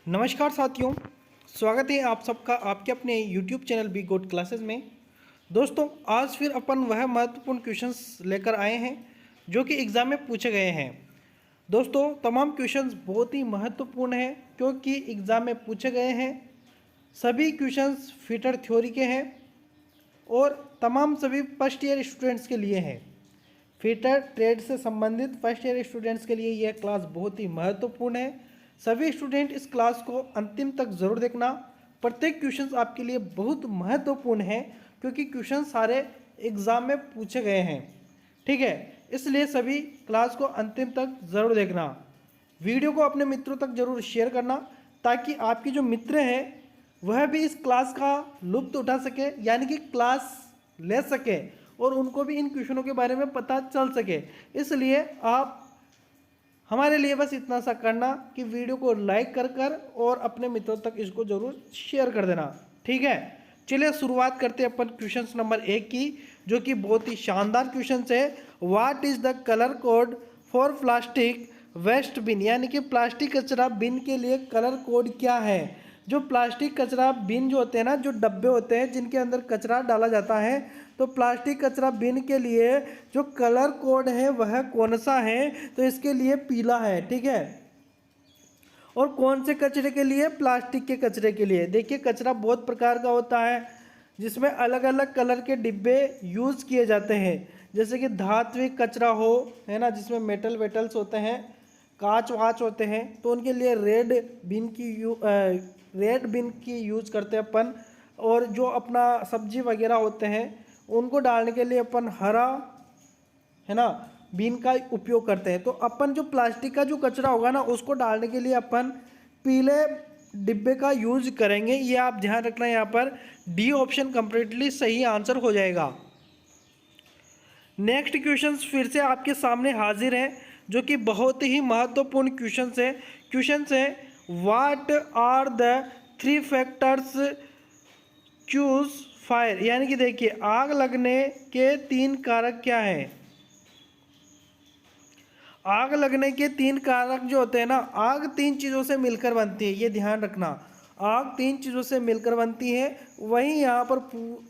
नमस्कार साथियों, स्वागत है आप सबका आपके अपने YouTube channel be good classes में। दोस्तों, आज फिर अपन वह महत्वपूर्ण क्वेश्चंस लेकर आए हैं जो कि एग्ज़ाम में पूछे गए हैं। दोस्तों, तमाम क्वेश्चंस बहुत ही महत्वपूर्ण हैं क्योंकि एग्ज़ाम में पूछे गए हैं। सभी क्वेश्चंस फिटर थ्योरी के हैं और तमाम सभी फर्स्ट ईयर स्टूडेंट्स के लिए हैं। फिटर ट्रेड से संबंधित फर्स्ट ईयर स्टूडेंट्स के लिए यह क्लास बहुत ही महत्वपूर्ण है। सभी स्टूडेंट इस क्लास को अंतिम तक ज़रूर देखना। प्रत्येक क्वेश्चन आपके लिए बहुत महत्वपूर्ण है क्योंकि क्वेश्चन सारे एग्ज़ाम में पूछे गए हैं। ठीक है, इसलिए सभी क्लास को अंतिम तक ज़रूर देखना। वीडियो को अपने मित्रों तक ज़रूर शेयर करना ताकि आपके जो मित्र हैं वह भी इस क्लास का लुत्फ़ उठा सके, यानी कि क्लास ले सके और उनको भी इन क्वेश्चनों के बारे में पता चल सके। इसलिए आप हमारे लिए बस इतना सा करना कि वीडियो को लाइक कर और अपने मित्रों तक इसको ज़रूर शेयर कर देना। ठीक है, चलिए शुरुआत करते हैं अपन क्वेश्चन नंबर 1 की, जो कि बहुत ही शानदार क्वेश्चन है। What is the colour code for plastic waste bin, यानी कि प्लास्टिक कचरा बिन के लिए कलर कोड क्या है। जो प्लास्टिक कचरा बिन जो होते हैं ना, जो डब्बे होते हैं जिनके अंदर कचरा डाला जाता है, तो प्लास्टिक कचरा बिन के लिए जो कलर कोड है वह कौन सा है, तो इसके लिए पीला है। ठीक है, और कौन से कचरे के लिए, प्लास्टिक के कचरे के लिए। देखिए, कचरा बहुत प्रकार का होता है जिसमें अलग अलग कलर के डिब्बे यूज़ किए जाते हैं, जैसे कि धात्विक कचरा हो, है ना, जिसमें मेटल वेटल्स होते हैं, कांच वाच होते हैं, तो उनके लिए रेड बिन की यूज़ करते हैं अपन। और जो अपना सब्जी वगैरह होते हैं उनको डालने के लिए अपन हरा, है ना, बीन का उपयोग करते हैं। तो अपन जो प्लास्टिक का जो कचरा होगा ना उसको डालने के लिए अपन पीले डिब्बे का यूज करेंगे। ये आप ध्यान रखना, यहाँ पर डी ऑप्शन कंप्लीटली सही आंसर हो जाएगा। नेक्स्ट क्वेश्चन फिर से आपके सामने हाजिर है जो कि बहुत ही महत्वपूर्ण क्वेश्चन है। What are the 3 factors choose fire, यानी कि देखिए आग लगने के 3 कारक क्या हैं। आग लगने के 3 कारक जो होते हैं ना, आग 3 चीज़ों से मिलकर बनती है, ये ध्यान रखना। आग 3 चीज़ों से मिलकर बनती है, वही यहाँ पर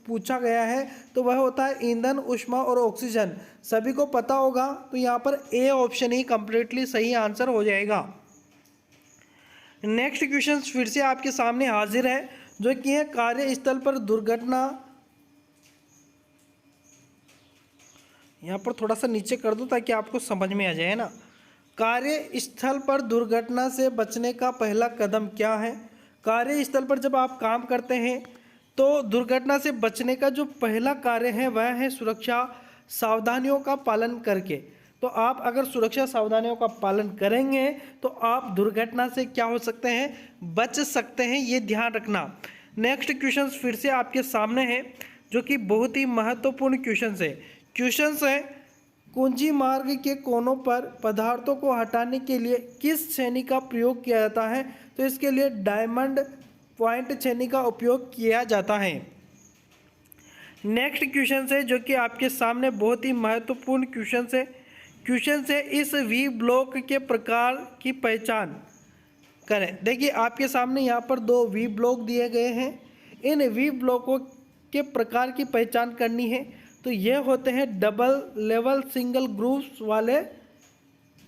पूछा गया है। तो वह होता है ईंधन, ऊष्मा और ऑक्सीजन। सभी को पता होगा, तो यहाँ पर ए ऑप्शन ही कंप्लीटली सही आंसर हो जाएगा। नेक्स्ट क्वेश्चन फिर से आपके सामने हाजिर है जो कि है कार्यस्थल पर दुर्घटना। यहाँ पर थोड़ा सा नीचे कर दूं ताकि आपको समझ में आ जाए ना। कार्यस्थल पर दुर्घटना से बचने का पहला कदम क्या है। कार्यस्थल पर जब आप काम करते हैं तो दुर्घटना से बचने का जो पहला कार्य है वह है सुरक्षा सावधानियों का पालन करके। तो आप अगर सुरक्षा सावधानियों का पालन करेंगे तो आप दुर्घटना से क्या हो सकते हैं, बच सकते हैं, ये ध्यान रखना। नेक्स्ट क्वेश्चन फिर से आपके सामने है जो कि बहुत ही महत्वपूर्ण क्वेश्चन है। कुंजी मार्ग के कोनों पर पदार्थों को हटाने के लिए किस छेनी का प्रयोग किया जाता है, तो इसके लिए डायमंड पॉइंट छेनी का उपयोग किया जाता है। नेक्स्ट क्वेश्चन है जो कि आपके सामने बहुत ही महत्वपूर्ण क्वेश्चन है। इस वी ब्लॉक के प्रकार की पहचान करें। देखिए, आपके सामने यहाँ पर 2 वी ब्लॉक दिए गए हैं। इन वी ब्लॉकों के प्रकार की पहचान करनी है। तो ये होते हैं डबल लेवल सिंगल ग्रूव्स वाले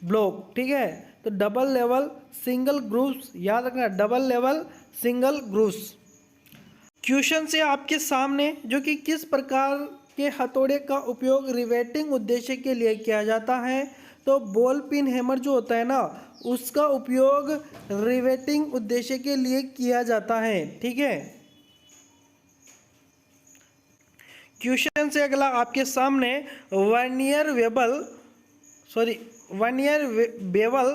ब्लॉक। ठीक है, तो डबल लेवल सिंगल ग्रूव्स, याद रखना, double level single grooves. Question से आपके सामने जो कि किस प्रकार के हथौड़े का उपयोग रिवेटिंग उद्देश्य के लिए किया जाता है, तो बॉल पिन हैमर जो होता है ना उसका उपयोग रिवेटिंग उद्देश्य के लिए किया जाता है। ठीक है, क्वेश्चन से अगला आपके सामने वर्नियर बेवल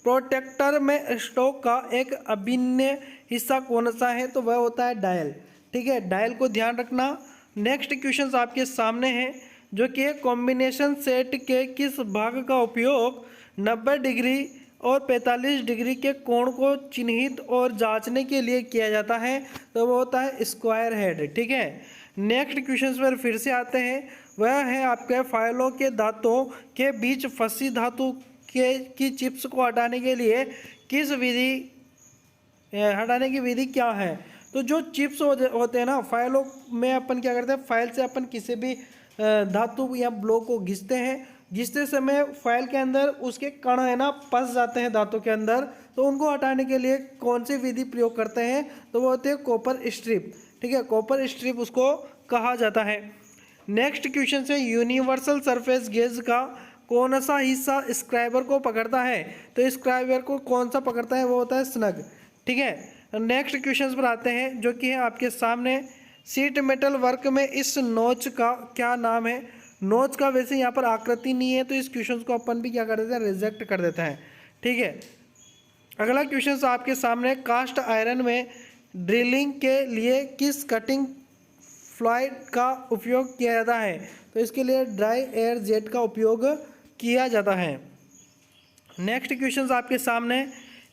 प्रोटेक्टर में स्टॉक का एक अभिन्न हिस्सा कौन सा है, तो वह होता है डायल। ठीक है, डायल को ध्यान रखना। नेक्स्ट क्वेश्चन आपके सामने है जो कि कॉम्बिनेशन सेट के किस भाग का उपयोग 90 डिग्री और 45 डिग्री के कोण को चिन्हित और जांचने के लिए किया जाता है, तो वो होता है स्क्वायर हेड। ठीक है, नेक्स्ट क्वेश्चन पर फिर से आते हैं, वह है आपके फाइलों के दांतों के बीच फंसी धातु की चिप्स को हटाने के लिए किस विधि हटाने की विधि क्या है? तो जो चिप्स होते हैं ना फाइलों में, अपन क्या करते हैं, फाइल से अपन किसी भी धातु या ब्लॉक को घिसते हैं। घिसते समय फाइल के अंदर उसके कण है ना फंस जाते हैं धातु के अंदर, तो उनको हटाने के लिए कौन सी विधि प्रयोग करते हैं? तो वो होती है कॉपर स्ट्रिप। ठीक है, कॉपर स्ट्रिप उसको कहा जाता है। नेक्स्ट क्वेश्चन से यूनिवर्सल सरफेस गेज का कौन सा हिस्सा स्क्राइबर को पकड़ता है? तो स्क्राइबर को कौन सा पकड़ता है? वो होता है स्नग। ठीक है, नेक्स्ट क्वेश्चन पर आते हैं जो कि है आपके सामने। सीट मेटल वर्क में इस नोच का क्या नाम है? नोच का वैसे यहाँ पर आकृति नहीं है, तो इस क्वेश्चन को अपन भी क्या कर देते हैं, रिजेक्ट कर देते हैं। ठीक है, अगला क्वेश्चन आपके सामने। कास्ट आयरन में ड्रिलिंग के लिए किस कटिंग फ्लॉयड का उपयोग किया जाता है? तो इसके लिए ड्राई एयर जेट का उपयोग किया जाता है। नेक्स्ट क्वेश्चन आपके सामने।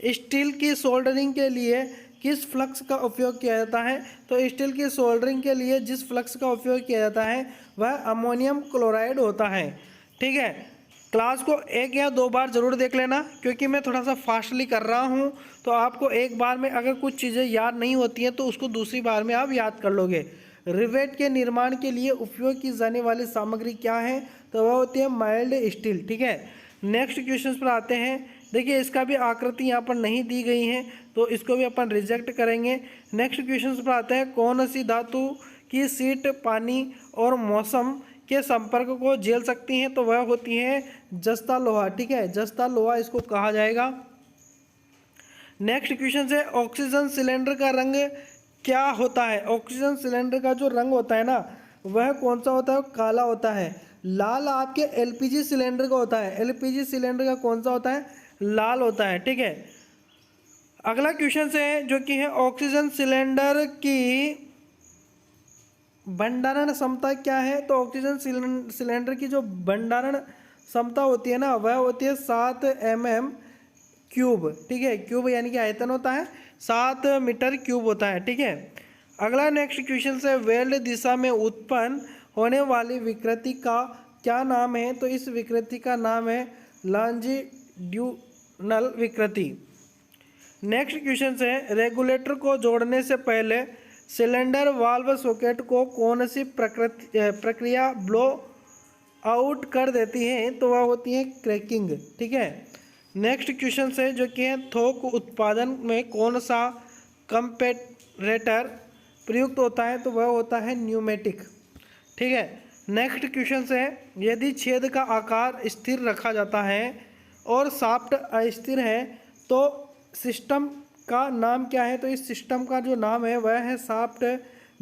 स्टील की सोल्डरिंग के लिए किस फ्लक्स का उपयोग किया जाता है? तो स्टील की सोल्डरिंग के लिए जिस फ्लक्स का उपयोग किया जाता है वह अमोनियम क्लोराइड होता है। ठीक है, क्लास को 1 या 2 बार ज़रूर देख लेना, क्योंकि मैं थोड़ा सा फास्टली कर रहा हूँ, तो आपको एक बार में अगर कुछ चीज़ें याद नहीं होती हैं तो उसको दूसरी बार में आप याद कर लोगे। रिवेट के निर्माण के लिए उपयोग की जाने वाली सामग्री क्या है? तो वह होती है माइल्ड स्टील। ठीक है, नेक्स्ट क्वेश्चन पर आते हैं। देखिए, इसका भी आकृति यहाँ पर नहीं दी गई है, तो इसको भी अपन रिजेक्ट करेंगे। नेक्स्ट क्वेश्चन पर आते हैं। कौन सी धातु की सीट पानी और मौसम के संपर्क को झेल सकती हैं? तो वह होती है जस्ता लोहा। ठीक है, जस्ता लोहा इसको कहा जाएगा। नेक्स्ट क्वेश्चन है। ऑक्सीजन सिलेंडर का रंग क्या होता है? ऑक्सीजन सिलेंडर का जो रंग होता है ना वह कौन सा होता है? काला होता है। लाल आपके एलपीजी सिलेंडर का होता है। एलपीजी सिलेंडर का कौन सा होता है? लाल होता है। ठीक है, अगला क्वेश्चन है जो कि है ऑक्सीजन सिलेंडर की भंडारण क्षमता क्या है? तो ऑक्सीजन सिलेंडर की जो भंडारण क्षमता होती है ना वह होती है 7 mm क्यूब। ठीक है, क्यूब यानी कि आयतन होता है, 7 मीटर क्यूब होता है। ठीक है, अगला नेक्स्ट क्वेश्चन है। वेल्ड दिशा में उत्पन्न होने वाली विकृति का क्या नाम है? तो इस विकृति का नाम है लॉन्जिट्यूडनल विकृति। नेक्स्ट क्वेश्चन है। रेगुलेटर को जोड़ने से पहले सिलेंडर वाल्व सॉकेट को कौन सी प्रक्रिया ब्लो आउट कर देती है? तो वह होती है क्रैकिंग। ठीक है, नेक्स्ट क्वेश्चन है जो कि है थोक उत्पादन में कौन सा कंपैरेटर प्रयुक्त होता है? तो वह होता है न्यूमेटिक। ठीक है, नेक्स्ट क्वेश्चन है। यदि छेद का आकार स्थिर रखा जाता है और शाफ्ट अस्थिर है तो सिस्टम का नाम क्या है? तो इस सिस्टम का जो नाम है वह है shaft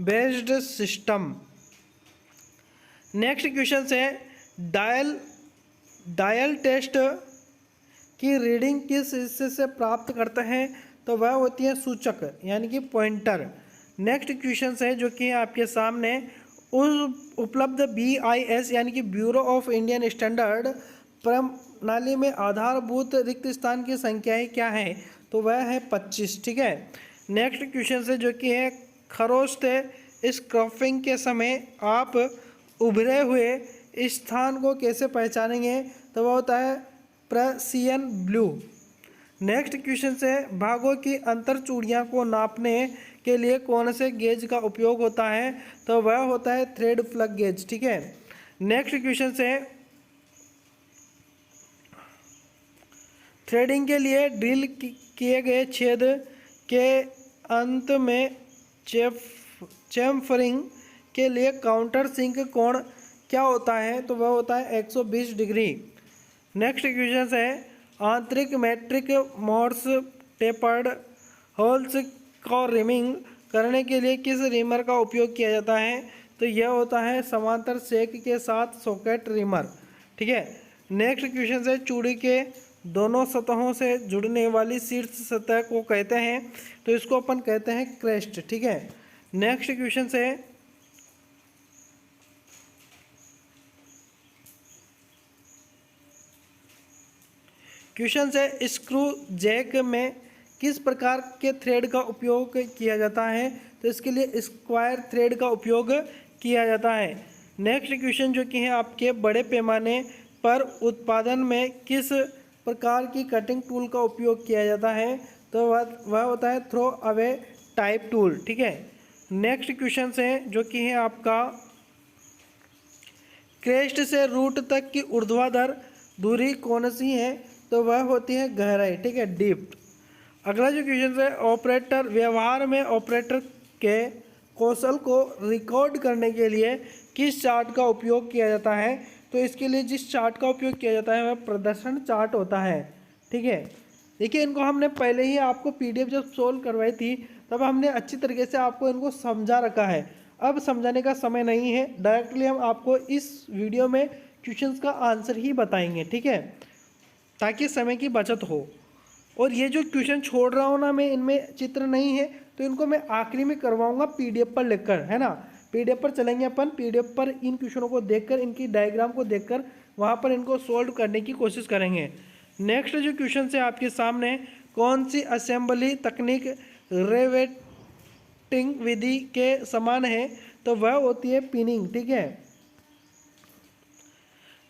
based system. Next question है। डायल टेस्ट की रीडिंग किस हिस्से से प्राप्त करते हैं? तो वह होती है सूचक यानी कि पॉइंटर। नेक्स्ट क्वेश्चन है जो कि आपके सामने। उस उपलब्ध BIS यानी कि ब्यूरो ऑफ इंडियन स्टैंडर्ड प्रणाली में आधारभूत रिक्त स्थान की संख्याएं क्या है? तो वह है 25। ठीक है, नेक्स्ट क्वेश्चन है जो कि है खरोष्ट स्क्रॉपिंग के समय आप उभरे हुए स्थान को कैसे पहचानेंगे? तो वह होता है प्रसियन ब्लू। नेक्स्ट क्वेश्चन है। भागों की अंतर चूड़ियाँ को नापने के लिए कौन से गेज का उपयोग होता है? तो वह होता है थ्रेड प्लग गेज। ठीक है, नेक्स्ट क्वेश्चन है। थ्रेडिंग के लिए ड्रिल किए गए छेद के अंत में चेम्फरिंग के लिए काउंटर सिंक कोण क्या होता है? तो वह होता है 120 डिग्री। नेक्स्ट क्वेश्चन है। आंतरिक मैट्रिक मोर्स टेपर्ड होल्स को रिमिंग करने के लिए किस रिमर का उपयोग किया जाता है? तो यह होता है समांतर सेक के साथ सॉकेट रिमर। ठीक है, नेक्स्ट क्वेश्चन है। चूड़ी के दोनों सतहों से जुड़ने वाली शीर्ष सतह को कहते हैं? तो इसको अपन कहते हैं क्रेस्ट। ठीक है, नेक्स्ट क्वेश्चन है। क्वेश्चन है। स्क्रू जैक में किस प्रकार के थ्रेड का उपयोग किया जाता है? तो इसके लिए स्क्वायर थ्रेड का उपयोग किया जाता है। नेक्स्ट क्वेश्चन जो कि है आपके बड़े पैमाने पर उत्पादन में किस प्रकार की कटिंग टूल का उपयोग किया जाता है? तो वह होता है थ्रो अवे टाइप टूल। ठीक है, नेक्स्ट क्वेश्चन है जो कि है आपका क्रेस्ट से रूट तक की ऊर्ध्वाधर दूरी कौन सी है? तो वह होती है गहराई। ठीक है, डीप। अगला जो क्वेश्चन है, ऑपरेटर व्यवहार में ऑपरेटर के कौशल को रिकॉर्ड करने के लिए किस चार्ट का उपयोग किया जाता है? तो इसके लिए जिस चार्ट का उपयोग किया जाता है वह प्रदर्शन चार्ट होता है। ठीक है, देखिए इनको हमने पहले ही आपको पीडीएफ जब सोल्व करवाई थी तब हमने अच्छी तरीके से आपको इनको समझा रखा है। अब समझाने का समय नहीं है, डायरेक्टली हम आपको इस वीडियो में क्वेश्चंस का आंसर ही बताएंगे। ठीक है, ताकि समय की बचत हो। और ये जो क्वेश्चन छोड़ रहा हूँ ना मैं, इनमें चित्र नहीं है तो इनको मैं आखिरी में करवाऊंगा पीडीएफ पर लिखकर, है ना। पीडीएफ पर चलेंगे अपन, पीडीएफ पर इन क्वेश्चनों को देखकर, इनकी डायग्राम को देखकर वहाँ पर इनको सोल्व करने की कोशिश करेंगे। नेक्स्ट जो क्वेश्चन है आपके सामने, कौन सी असेंबली तकनीक रिवेटिंग विधि के समान है? तो वह होती है पिनिंग। ठीक है,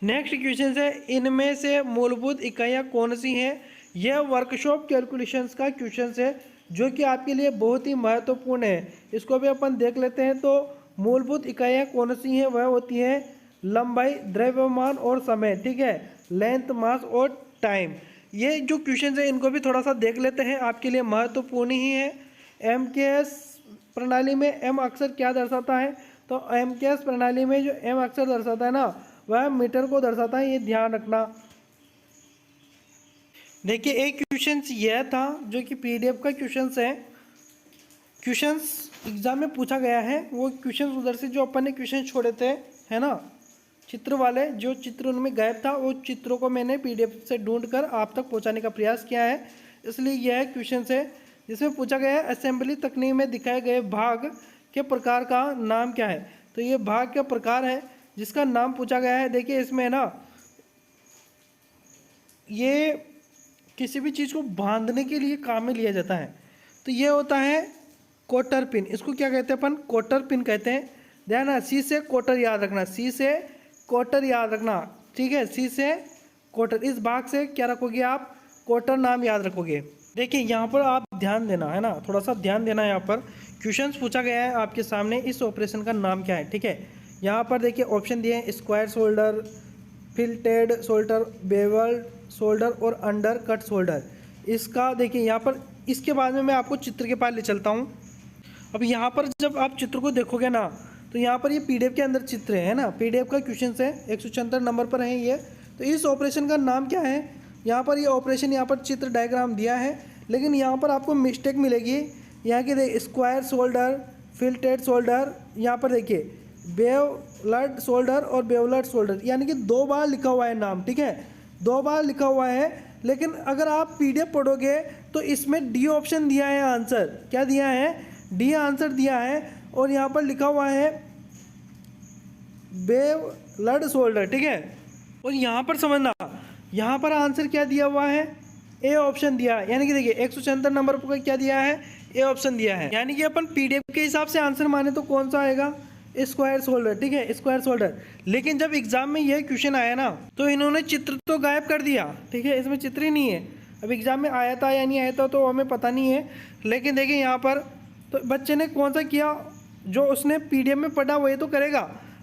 नेक्स्ट क्वेश्चन है, इनमें से मूलभूत इकाइयाँ कौन सी हैं? यह वर्कशॉप कैलकुलेशंस का क्वेश्चन है जो कि आपके लिए बहुत ही महत्वपूर्ण है। इसको भी अपन देख लेते हैं। तो मूलभूत इकाइयाँ कौन सी हैं? वह होती है लंबाई, द्रव्यमान और समय। ठीक है, लेंथ, मास और टाइम। ये जो क्वेश्चन है इनको भी थोड़ा सा देख लेते हैं, आपके लिए महत्वपूर्ण ही है। एमकेएस प्रणाली में एम अक्षर क्या दर्शाता है? तो एमकेएस प्रणाली में जो एम अक्षर दर्शाता है ना, वह मीटर को दर्शाता है, ये ध्यान रखना। देखिए एक क्वेश्चन यह था जो कि पीडीएफ का क्वेश्चन है, क्वेश्चंस एग्जाम में पूछा गया है। वो क्वेश्चन उधर से जो अपन ने क्वेश्चन छोड़े थे, है ना, चित्र वाले, जो चित्र उनमें गायब था, वो चित्रों को मैंने पीडीएफ से ढूंढकर आप तक पहुंचाने का प्रयास किया है। इसलिए यह क्वेश्चन है जिसमें पूछा गया है असेंबली तकनीक में दिखाए गए भाग के प्रकार का नाम क्या है? तो ये भाग का प्रकार है जिसका नाम पूछा गया है। देखिए इसमें ना, ये किसी भी चीज़ को बांधने के लिए काम में लिया जाता है। तो ये होता है कोटर पिन। इसको क्या कहते हैं अपन? कोटर पिन कहते हैं। ध्यान है, सी से कोटर याद रखना, सी से कोटर याद रखना। ठीक है, सी से कोटर, इस भाग से क्या रखोगे आप? कोटर नाम याद रखोगे। देखिए यहाँ पर आप ध्यान देना, है ना, थोड़ा सा ध्यान देना। यहाँ पर क्वेश्चन पूछा गया है आपके सामने, इस ऑपरेशन का नाम क्या है? ठीक है, यहाँ पर देखिए ऑप्शन दिए हैं, स्क्वायर शोल्डर, फिल्टेड शोल्डर, बेवल्ड शोल्डर और अंडर कट शोल्डर। इसका देखिए यहाँ पर, इसके बाद में मैं आपको चित्र के पास ले चलता हूँ। अब यहाँ पर जब आप चित्र को देखोगे ना, तो यहाँ पर ये पीडीएफ के अंदर चित्र है ना, पीडीएफ का क्वेश्चन है, 176 नंबर पर है ये। तो इस ऑपरेशन का नाम क्या है? यहाँ पर ये ऑपरेशन, यहाँ पर चित्र डायग्राम दिया है, लेकिन यहाँ पर आपको मिस्टेक मिलेगी। यहाँ की देखिए स्क्वायर शोल्डर, फिल्टेड शोल्डर, यहाँ पर देखिए बेवलड शोल्डर और बेवलड शोल्डर, यानी कि 2 बार लिखा हुआ है नाम। ठीक है, 2 बार लिखा हुआ है, लेकिन अगर आप पीडीएफ पढ़ोगे तो इसमें डी ऑप्शन दिया है आंसर। क्या दिया है? डी आंसर दिया है। और यहाँ पर लिखा हुआ है बेवलड शोल्डर। ठीक है, और यहाँ पर समझना, यहाँ पर आंसर क्या दिया हुआ है? ए ऑप्शन दिया है। यानी कि देखिए 176 नंबर पर क्या दिया है? ए ऑप्शन दिया है। यानी कि अपन पीडीएफ के हिसाब से आंसर माने तो कौन सा आएगा? Square shoulder. ठीक है, स्क्वायर शोल्डर। लेकिन जब एग्जाम में यह क्वेश्चन आया ना, तो इन्होंने चित्र तो गायब कर दिया। ठीक है, इसमें चित्र ही नहीं है। अब एग्जाम में आया था या नहीं आया था तो हमें पता नहीं है, लेकिन देखिए यहाँ पर तो बच्चे ने कौन सा किया? जो उसने पीडीएफ में पढ़ा वही तो करेगा।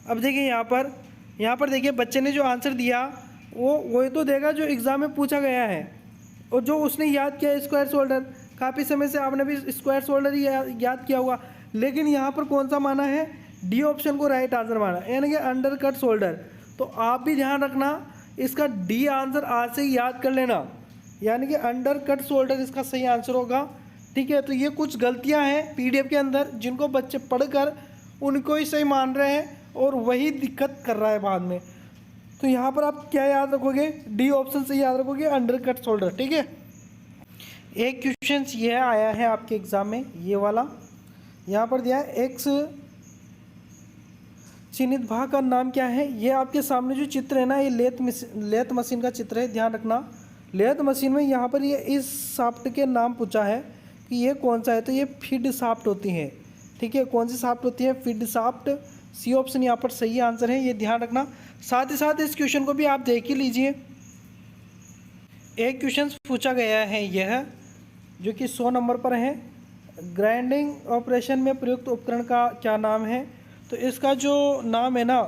अब देखिए यहाँ पर देखिए बच्चे ने जो आंसर दिया वो वही तो देगा जो एग्ज़ाम में पूछा गया है। और जो उसने याद किया स्क्वायर शोल्डर, काफ़ी समय से आपने भी स्क्वायर शोल्डर ही याद किया होगा, लेकिन यहाँ पर कौन सा माना है? डी ऑप्शन को राइट आंसर माना, यानी कि अंडर कट शोल्डर। तो आप भी ध्यान रखना, इसका डी आंसर आज से ही याद कर लेना, यानी कि अंडर कट शोल्डर इसका सही आंसर होगा। ठीक है, तो ये कुछ गलतियां हैं पीडीएफ के अंदर जिनको बच्चे पढ़कर उनको ही सही मान रहे हैं और वही दिक्कत कर रहा है बाद में। तो यहाँ पर आप क्या याद रखोगे? डी ऑप्शन से याद रखोगे, अंडर कट शोल्डर। ठीक है, एक क्वेश्चन यह आया है आपके एग्जाम में, ये वाला यहाँ पर दिया है, एक्स चिन्हित भाग का नाम क्या है? ये आपके सामने जो चित्र है ना, ये लेथ मशीन का चित्र है। ध्यान रखना, लेथ मशीन में यहाँ पर ये इस शाफ्ट के नाम पूछा है कि ये कौन सा है? तो ये फीड शाफ्ट होती है। ठीक है, कौन सी शाफ्ट होती है? Feed shaft. सी ऑप्शन यहाँ पर सही आंसर है, ये ध्यान रखना। साथ ही साथ इस क्वेश्चन को भी आप देख ही लीजिए। एक क्वेश्चन पूछा गया है, यह जो कि 100 नंबर पर है। ग्राइंडिंग ऑपरेशन में प्रयुक्त उपकरण का क्या नाम है? तो इसका जो नाम है ना,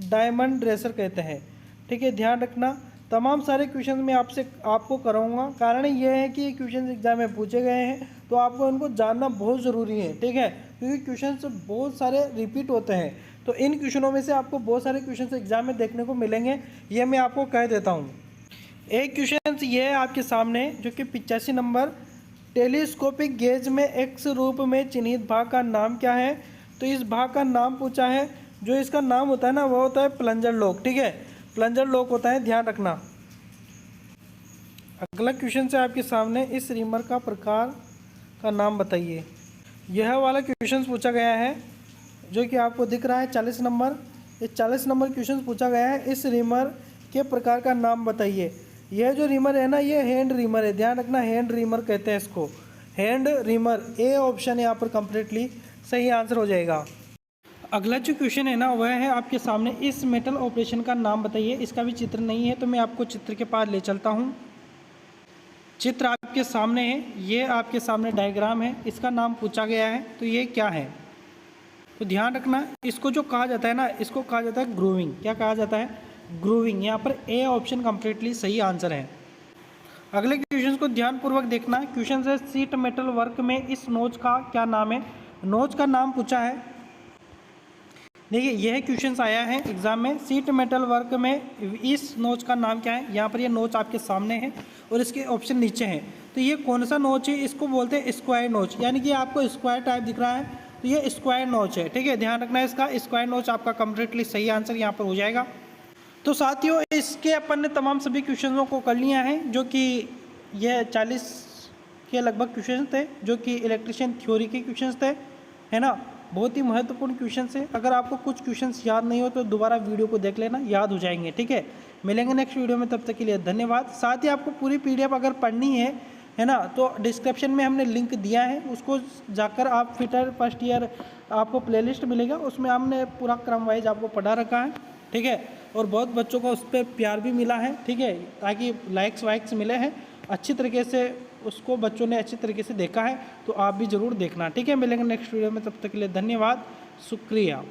डायमंड ड्रेसर कहते हैं। ठीक है, ध्यान रखना। तमाम सारे क्वेश्चन मैं आपको कराऊंगा। कारण ये है कि क्वेश्चन एग्जाम में पूछे गए हैं, तो आपको उनको जानना बहुत ज़रूरी है। ठीक है, क्योंकि क्वेश्चन बहुत सारे रिपीट होते हैं, तो इन क्वेश्चनों में से आपको बहुत सारे क्वेश्चन एग्जाम में देखने को मिलेंगे, ये मैं आपको कह देता हूँ। एक क्वेश्चन ये है आपके सामने, जो कि 85 नंबर, टेलीस्कोपिक गेज में एक्स रूप में चिन्हित भाग का नाम क्या है? तो इस भाग का नाम पूछा है। जो इसका नाम होता है ना, वो होता है प्लंजर लॉक। ठीक है, प्लंजर लॉक होता है, ध्यान रखना। अगला क्वेश्चन है आपके सामने, इस रिमर का प्रकार का नाम बताइए। यह वाला क्वेश्चन पूछा गया है, जो कि आपको दिख रहा है 40 नंबर। ये 40 नंबर क्वेश्चन पूछा गया है, इस रिमर के प्रकार का नाम बताइए। यह जो रिमर है ना, ये हैंड रिमर है, ध्यान रखना, हैंड रिमर कहते हैं इसको, हैंड रिमर। ए ऑप्शन यहाँ पर कंप्लीटली सही आंसर हो जाएगा। अगला जो क्वेश्चन है ना, वह है आपके सामने, इस मेटल ऑपरेशन का नाम बताइए। इसका भी चित्र नहीं है, तो मैं आपको चित्र के पास ले चलता हूँ। चित्र आपके सामने है, ये आपके सामने डायग्राम है, इसका नाम पूछा गया है, तो ये क्या है? तो ध्यान रखना, इसको जो कहा जाता है ना, इसको कहा जाता है ग्रूविंग। क्या कहा जाता है? ग्रूविंग। यहाँ पर ए ऑप्शन कंप्लीटली सही आंसर है। अगले क्वेश्चन को ध्यानपूर्वक देखना। क्वेश्चन है, सीट मेटल वर्क में इस नोच का क्या नाम है? नोच का नाम पूछा है। देखिए, यह क्वेश्चन आया है एग्जाम में, सीट मेटल वर्क में इस नोच का नाम क्या है? यहाँ पर ये नोच आपके सामने है और इसके ऑप्शन नीचे हैं। तो ये कौन सा नोच है? इसको बोलते हैं स्क्वायर नोच, यानी कि आपको स्क्वायर टाइप दिख रहा है, तो ये स्क्वायर नोच है। ठीक है, ध्यान रखना है, इसका स्क्वायर नोच आपका कंप्लीटली सही आंसर यहाँ पर हो जाएगा। तो साथियों, इसके अपन ने तमाम सभी क्वेश्चनों को कर लिया है, जो कि यह 40 के लगभग क्वेश्चन थे, जो कि इलेक्ट्रिशियन थ्योरी के क्वेश्चन थे, है ना। बहुत ही महत्वपूर्ण क्वेश्चन है। अगर आपको कुछ क्वेश्चंस याद नहीं हो तो दोबारा वीडियो को देख लेना, याद हो जाएंगे। ठीक है, मिलेंगे नेक्स्ट वीडियो में, तब तक के लिए धन्यवाद। साथ ही आपको पूरी PDF अगर पढ़नी है ना, तो डिस्क्रिप्शन में हमने लिंक दिया है, उसको जाकर आप फिटर फर्स्ट ईयर आपको प्लेलिस्ट मिलेगा, उसमें हमने पूरा क्रम वाइज आपको पढ़ा रखा है। ठीक है, और बहुत बच्चों को उस पर प्यार भी मिला है। ठीक है, ताकि लाइक्स वाइक्स मिले हैं अच्छी तरीके से, उसको बच्चों ने अच्छी तरीके से देखा है, तो आप भी ज़रूर देखना। ठीक है, मिलेंगे नेक्स्ट वीडियो में, तब तक के लिए धन्यवाद, शुक्रिया।